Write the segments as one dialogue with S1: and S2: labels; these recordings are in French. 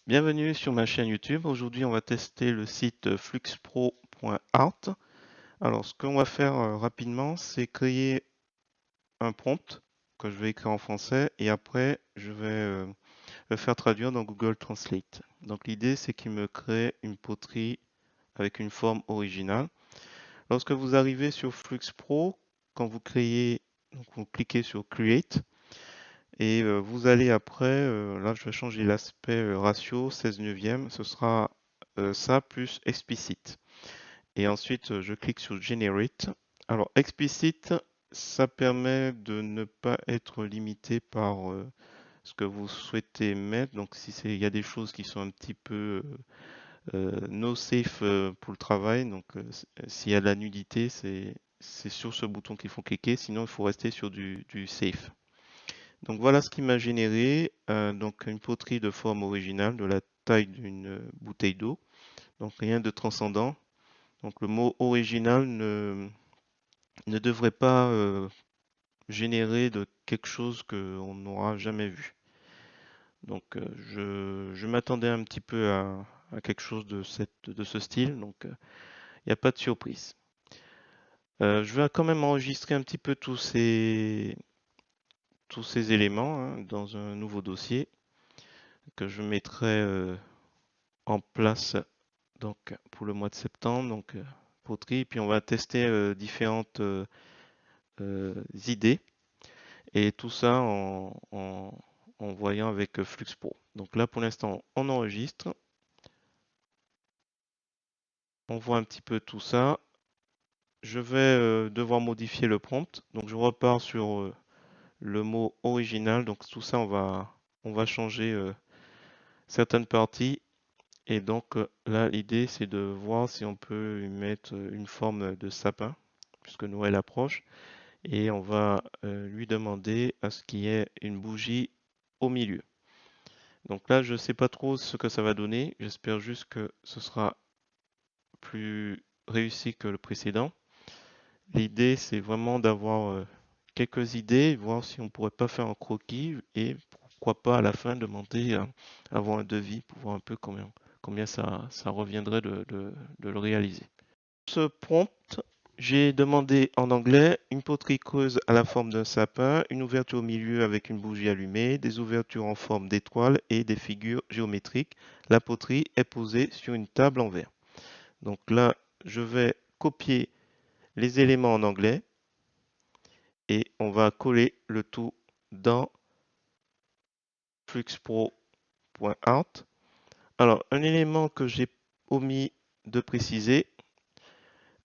S1: Bienvenue sur ma chaîne YouTube. Aujourd'hui, on va tester le site fluxpro.art. Alors, ce qu'on va faire rapidement, c'est créer un prompt que je vais écrire en français et après, je vais le faire traduire dans Google Translate. Donc, l'idée, c'est qu'il me crée une poterie avec une forme originale. Lorsque vous arrivez sur FluxPro, quand vous créez, donc vous cliquez sur Create. Et vous allez après, là je vais changer l'aspect ratio 16 neuvième, ce sera ça plus explicit. Et ensuite je clique sur Generate. Alors explicit, ça permet de ne pas être limité par ce que vous souhaitez mettre. Donc si il y a des choses qui sont un petit peu no safe pour le travail, donc s'il y a de la nudité, c'est sur ce bouton qu'il faut cliquer, sinon il faut rester sur du safe. Donc voilà ce qui m'a généré donc une poterie de forme originale de la taille d'une bouteille d'eau. Donc rien de transcendant. Donc le mot original ne devrait pas générer de quelque chose qu'on n'aura jamais vu. Donc je m'attendais un petit peu à quelque chose de ce style. Donc il n'y a pas de surprise. Je vais quand même enregistrer un petit peu tous ces éléments hein, dans un nouveau dossier que je mettrai en place donc pour le mois de septembre, donc poterie, puis on va tester différentes idées et tout ça en voyant avec FluxPro. Donc là pour l'instant on enregistre, on voit un petit peu tout ça. Je vais devoir modifier le prompt, donc je repars sur le mot original, donc tout ça on va changer certaines parties. Et donc là, l'idée, c'est de voir si on peut y mettre une forme de sapin, puisque Noël approche. Et on va lui demander à ce qu'il y ait une bougie au milieu. Donc là, je ne sais pas trop ce que ça va donner. J'espère juste que ce sera plus réussi que le précédent. L'idée, c'est vraiment d'avoir quelques idées, voir si on pourrait pas faire un croquis et pourquoi pas à la fin demander à avoir un devis pour voir un peu combien ça reviendrait de le réaliser. Ce prompt, j'ai demandé en anglais une poterie creuse à la forme d'un sapin, une ouverture au milieu avec une bougie allumée, des ouvertures en forme d'étoile et des figures géométriques. La poterie est posée sur une table en verre. Donc là, je vais copier les éléments en anglais et on va coller le tout dans fluxpro.art. Alors, un élément que j'ai omis de préciser,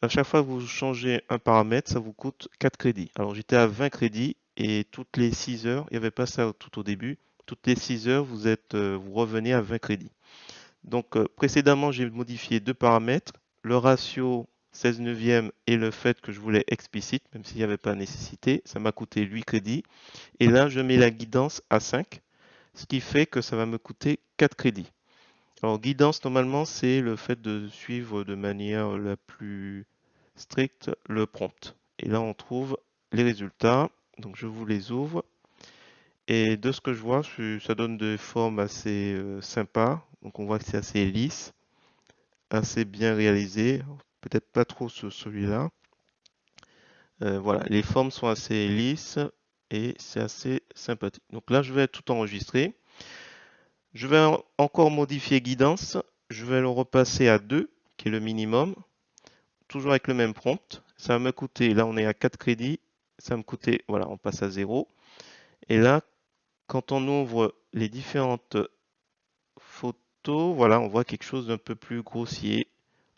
S1: à chaque fois que vous changez un paramètre, ça vous coûte 4 crédits. Alors, j'étais à 20 crédits et toutes les 6 heures, il n'y avait pas ça tout au début, toutes les 6 heures, vous revenez à 20 crédits. Donc, précédemment, j'ai modifié deux paramètres, le ratio 16 neuvième et le fait que je voulais explicite, même s'il n'y avait pas nécessité, ça m'a coûté 8 crédits. Et là, je mets la guidance à 5, ce qui fait que ça va me coûter 4 crédits. Alors, guidance, normalement, c'est le fait de suivre de manière la plus stricte le prompt. Et là, on trouve les résultats. Donc, je vous les ouvre. Et de ce que je vois, ça donne des formes assez sympas. Donc, on voit que c'est assez lisse, assez bien réalisé. Peut-être pas trop sur celui-là. Voilà, les formes sont assez lisses et c'est assez sympathique. Donc là, je vais tout enregistrer. Je vais encore modifier guidance. Je vais le repasser à 2, qui est le minimum. Toujours avec le même prompt. Ça va me coûter, là on est à 4 crédits. Ça va me coûter, voilà, on passe à 0. Et là, quand on ouvre les différentes photos, voilà, on voit quelque chose d'un peu plus grossier.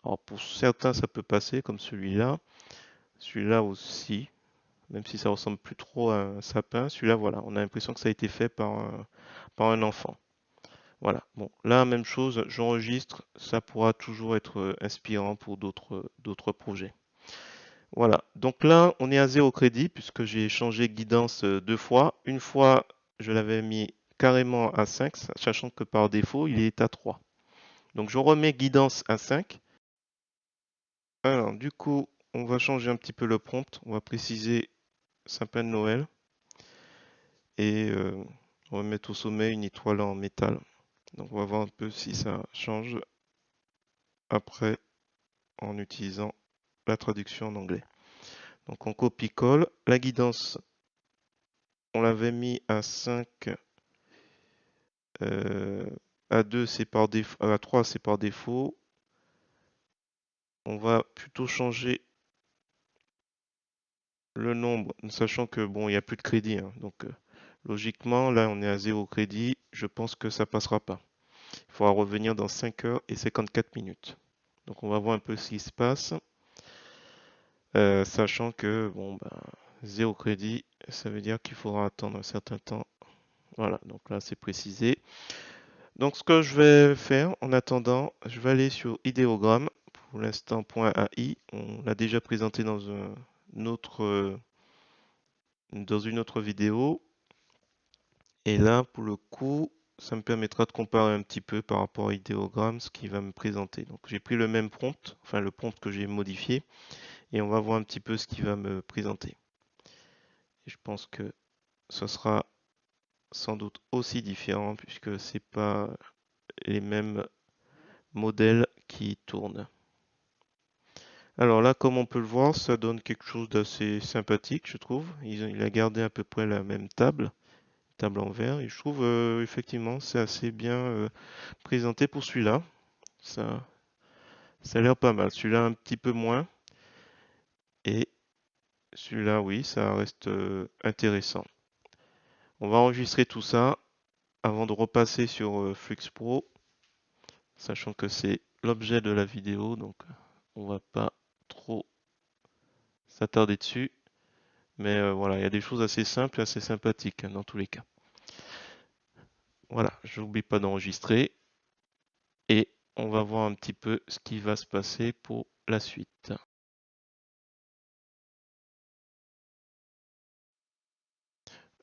S1: Alors pour certains, ça peut passer, comme celui-là. Celui-là aussi, même si ça ressemble plus trop à un sapin. Celui-là, voilà, on a l'impression que ça a été fait par un enfant. Voilà. Bon, là, même chose, j'enregistre. Ça pourra toujours être inspirant pour d'autres projets. Voilà. Donc là, on est à 0 crédit puisque j'ai changé guidance deux fois. Une fois, je l'avais mis carrément à 5, sachant que par défaut, il est à 3. Donc je remets guidance à 5. Alors, du coup, on va changer un petit peu le prompt. On va préciser sapin de Noël. Et on va mettre au sommet une étoile en métal. Donc on va voir un peu si ça change après en utilisant la traduction en anglais. Donc on copie-colle. La guidance, on l'avait mis à 5, à 2 c'est par défaut, à 3 c'est par défaut. On va plutôt changer le nombre, sachant que bon, il n'y a plus de crédit, hein. Donc logiquement, là on est à 0 crédit, je pense que ça passera pas. Il faudra revenir dans 5 heures et 54 minutes. Donc on va voir un peu ce qui se passe, sachant que bon, ben, 0 crédit, ça veut dire qu'il faudra attendre un certain temps. Voilà, donc là c'est précisé. Donc ce que je vais faire en attendant, je vais aller sur idéogramme, pour l'instant .ai, on l'a déjà présenté autre, dans une autre vidéo. Et là, pour le coup, ça me permettra de comparer un petit peu par rapport à idéogramme ce qui va me présenter. Donc j'ai pris le même prompt, enfin le prompt que j'ai modifié, et on va voir un petit peu ce qui va me présenter. Et je pense que ce sera sans doute aussi différent puisque c'est pas les mêmes modèles qui tournent. Alors là, comme on peut le voir, ça donne quelque chose d'assez sympathique, je trouve. Il a gardé à peu près la même table en verre, et je trouve effectivement c'est assez bien présenté pour celui-là. Ça, ça a l'air pas mal. Celui-là un petit peu moins, et celui-là, oui, ça reste intéressant. On va enregistrer tout ça avant de repasser sur Flux Pro, sachant que c'est l'objet de la vidéo, donc on va pas trop s'attarder dessus. Mais voilà, il y a des choses assez simples et assez sympathiques, hein, dans tous les cas. Voilà, je n'oublie pas d'enregistrer et on va voir un petit peu ce qui va se passer pour la suite.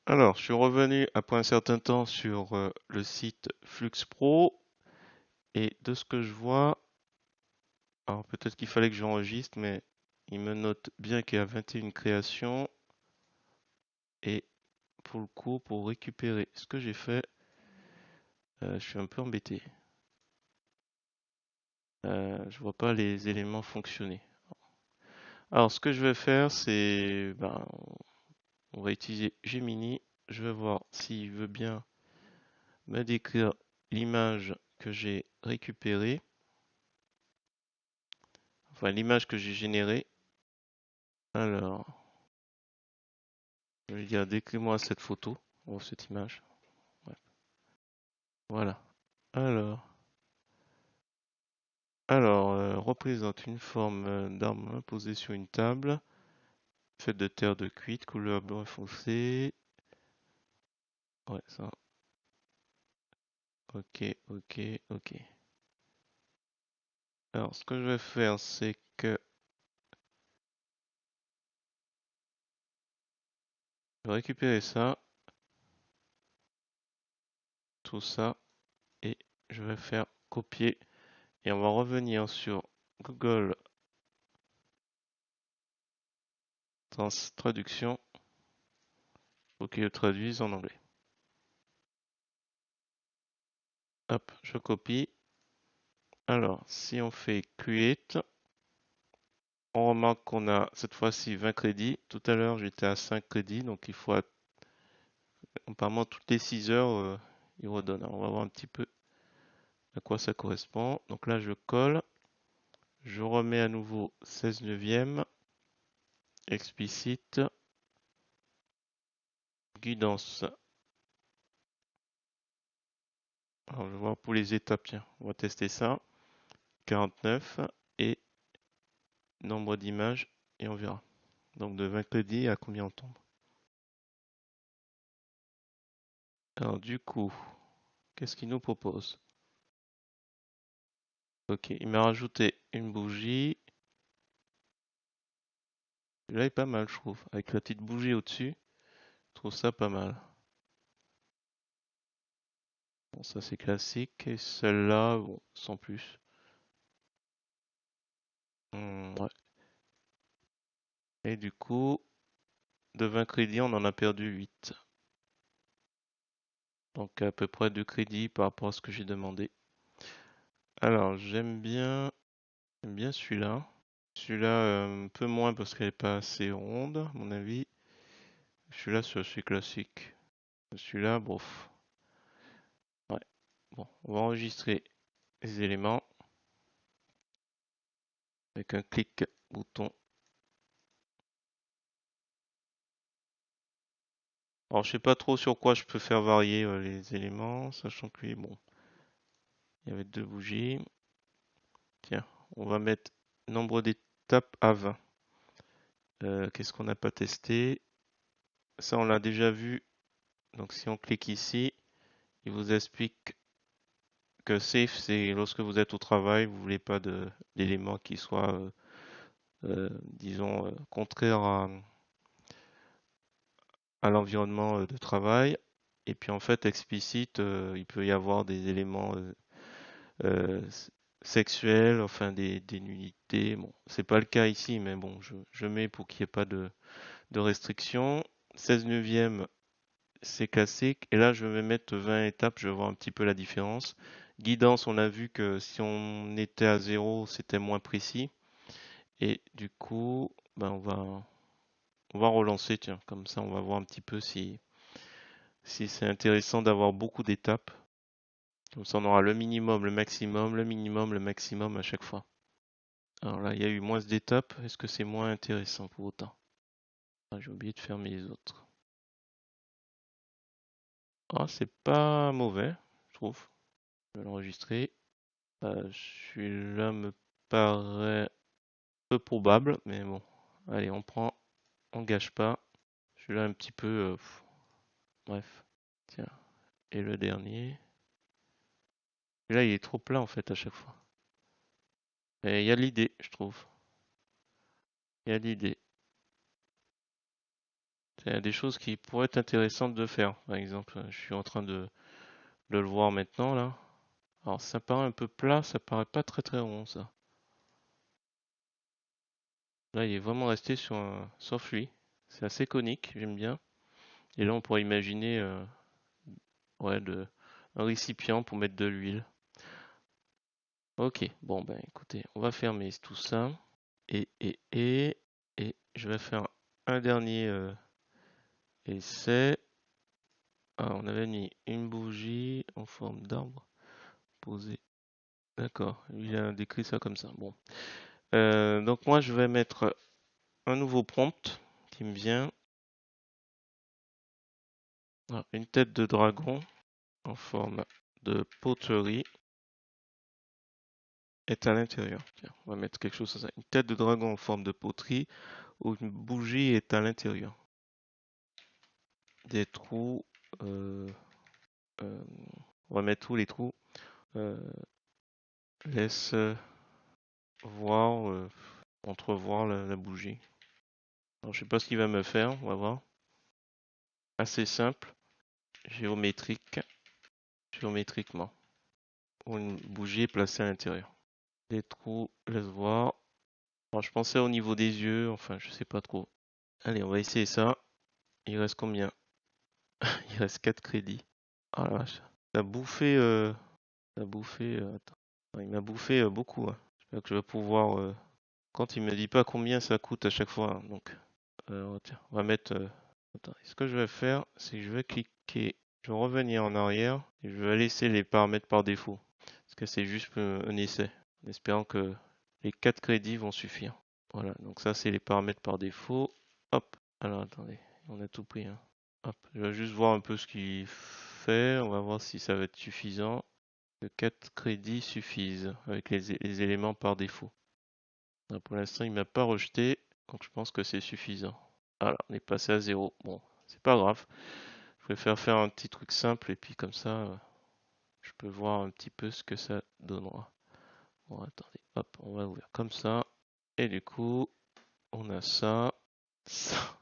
S1: Alors, je suis revenu après un certain temps sur le site Flux Pro et de ce que je vois, alors peut-être qu'il fallait que j'enregistre, mais il me note bien qu'il y a 21 créations et pour le coup, pour récupérer ce que j'ai fait, je suis un peu embêté. Je vois pas les éléments fonctionner. Alors, ce que je vais faire, c'est, ben, on va utiliser Gemini. Je vais voir s'il veut bien me décrire l'image que j'ai récupérée, enfin l'image que j'ai générée. Alors, je vais dire décris-moi cette photo, ou cette image. Ouais. Voilà. Alors, représente une forme d'arme posée sur une table, faite de terre de cuite, couleur blanc foncé. Ouais, ça. Ok, ok, ok. Alors, ce que je vais faire, c'est que je vais récupérer ça, tout ça, et je vais faire copier. Et on va revenir sur Google Traduction pour qu'il le traduise en anglais. Hop, je copie. Alors, si on fait Create, on remarque qu'on a cette fois-ci 20 crédits. Tout à l'heure, j'étais à 5 crédits, donc il faut apparemment toutes les 6 heures, il redonne. Alors, on va voir un petit peu à quoi ça correspond. Donc là, je colle. Je remets à nouveau 16 neuvième, explicite, guidance. Alors, je vais voir pour les étapes, tiens, on va tester ça. 49 et nombre d'images et on verra. Donc de 20 crédits à combien on tombe. Alors du coup, qu'est-ce qu'il nous propose? Ok, il m'a rajouté une bougie. Là, il est pas mal, je trouve. Avec la petite bougie au-dessus, je trouve ça pas mal. Bon, ça c'est classique. Et celle-là, bon, sans plus. Ouais. Et du coup, de 20 crédits, on en a perdu 8. Donc à peu près 2 crédits par rapport à ce que j'ai demandé. Alors j'aime bien celui-là. Celui-là un peu moins parce qu'elle n'est pas assez ronde, à mon avis. Celui-là c'est assez classique. Celui-là, bof. Ouais. Bon, on va enregistrer les éléments avec un clic bouton. Alors je sais pas trop sur quoi je peux faire varier les éléments, sachant que bon, il y avait 2 bougies. Tiens, on va mettre nombre d'étapes à 20. Qu'est-ce qu'on n'a pas testé? Ça on l'a déjà vu. Donc si on clique ici, il vous explique que safe, c'est lorsque vous êtes au travail, vous voulez pas d'éléments qui soient, disons, contraires à l'environnement de travail. Et puis en fait, explicite, il peut y avoir des éléments euh, sexuels, enfin des nudités. Bon, c'est pas le cas ici, mais bon, je mets pour qu'il n'y ait pas de restrictions. 16 neuvième, c'est classique. Et là, je vais mettre 20 étapes, je vais voir un petit peu la différence. Guidance, on a vu que si on était à 0, c'était moins précis. Et du coup, ben on va relancer, tiens, comme ça on va voir un petit peu si c'est intéressant d'avoir beaucoup d'étapes. Comme ça on aura le minimum, le maximum, le minimum, le maximum à chaque fois. Alors là, il y a eu moins d'étapes. Est-ce que c'est moins intéressant pour autant? Ah, j'ai oublié de fermer les autres. Ah, c'est pas mauvais, je trouve. Je vais l'enregistrer. Celui-là me paraît peu probable, mais bon. Allez, on prend, on gâche pas. Celui-là un petit peu, bref. Tiens. Et le dernier. Là, il est trop plat en fait à chaque fois. Et il y a l'idée, je trouve. Il y a l'idée. Il y a des choses qui pourraient être intéressantes de faire. Par exemple, je suis en train de le voir maintenant là. Alors ça paraît un peu plat, ça paraît pas très très rond ça. Là, il est vraiment resté sur un soft lui. C'est assez conique, j'aime bien. Et là, on pourrait imaginer ouais, un récipient pour mettre de l'huile. Ok, bon ben écoutez, on va fermer tout ça. Et je vais faire un dernier essai. Ah, on avait mis une bougie en forme d'arbre posée. D'accord, il a décrit ça comme ça. Bon. Donc moi, je vais mettre un nouveau prompt qui me vient. Ah, une tête de dragon en forme de poterie est à l'intérieur. Tiens, on va mettre quelque chose comme ça. Une tête de dragon en forme de poterie où une bougie est à l'intérieur. Des trous. euh, euh, on va mettre tous les trous. Euh, laisse voir, entrevoir la bougie. Alors, je sais pas ce qu'il va me faire, on va voir. Assez simple, géométriquement. Ou une bougie est placée à l'intérieur. Les trous, laisse voir. Alors, je pensais au niveau des yeux, enfin, je sais pas trop. Allez, on va essayer ça. Il reste combien? Il reste 4 crédits. Oh la vache. Ça a bouffé, attends. Il m'a bouffé beaucoup, hein. J'espère que je vais pouvoir. Quand il me dit pas combien ça coûte à chaque fois, hein. Donc, tiens, on va mettre. Attends, ce que je vais faire, c'est que je vais cliquer. Je vais revenir en arrière et je vais laisser les paramètres par défaut. Parce que c'est juste un essai. En espérant que les 4 crédits vont suffire. Voilà, donc ça c'est les paramètres par défaut. Hop, alors attendez, on a tout pris, hein. Hop, je vais juste voir un peu ce qu'il fait. On va voir si ça va être suffisant. Que 4 crédits suffisent avec les éléments par défaut. Là, pour l'instant, il m'a pas rejeté, donc je pense que c'est suffisant. Voilà, on est passé à 0. Bon, c'est pas grave. Je préfère faire un petit truc simple et puis comme ça, je peux voir un petit peu ce que ça donnera. Bon, attendez, hop, on va ouvrir comme ça. Et du coup, on a ça, ça,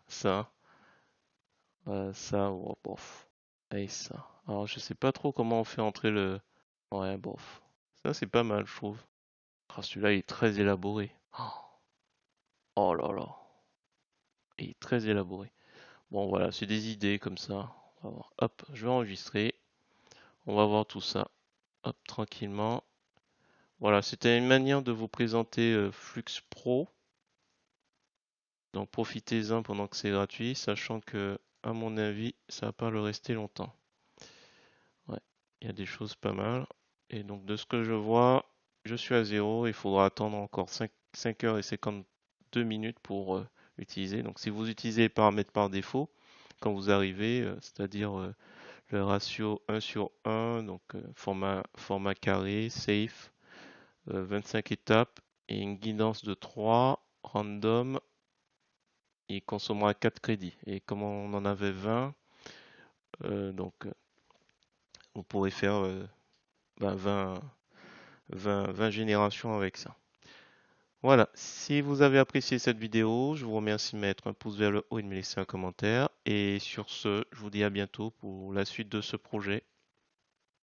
S1: ça, oh, bof. Et ça. Alors, je sais pas trop comment on fait entrer le. Ouais, bof. Ça, c'est pas mal, je trouve. Ah, celui-là, il est très élaboré. Oh là là. Il est très élaboré. Bon, voilà, c'est des idées comme ça. On va voir. Hop, je vais enregistrer. On va voir tout ça. Hop, tranquillement. Voilà, c'était une manière de vous présenter Flux Pro. Donc profitez-en pendant que c'est gratuit, sachant que, à mon avis, ça va pas le rester longtemps. Ouais, il y a des choses pas mal. Et donc de ce que je vois, je suis à zéro. Il faudra attendre encore 5 heures et 52 minutes pour utiliser. Donc si vous utilisez les paramètres par défaut, quand vous arrivez, c'est-à-dire le ratio 1 sur 1, donc format carré, safe, 25 étapes et une guidance de 3, random, il consommera 4 crédits. Et comme on en avait 20, vous pourrez faire 20, 20 générations avec ça. Voilà, si vous avez apprécié cette vidéo, je vous remercie de mettre un pouce vers le haut et de me laisser un commentaire. Et sur ce, je vous dis à bientôt pour la suite de ce projet.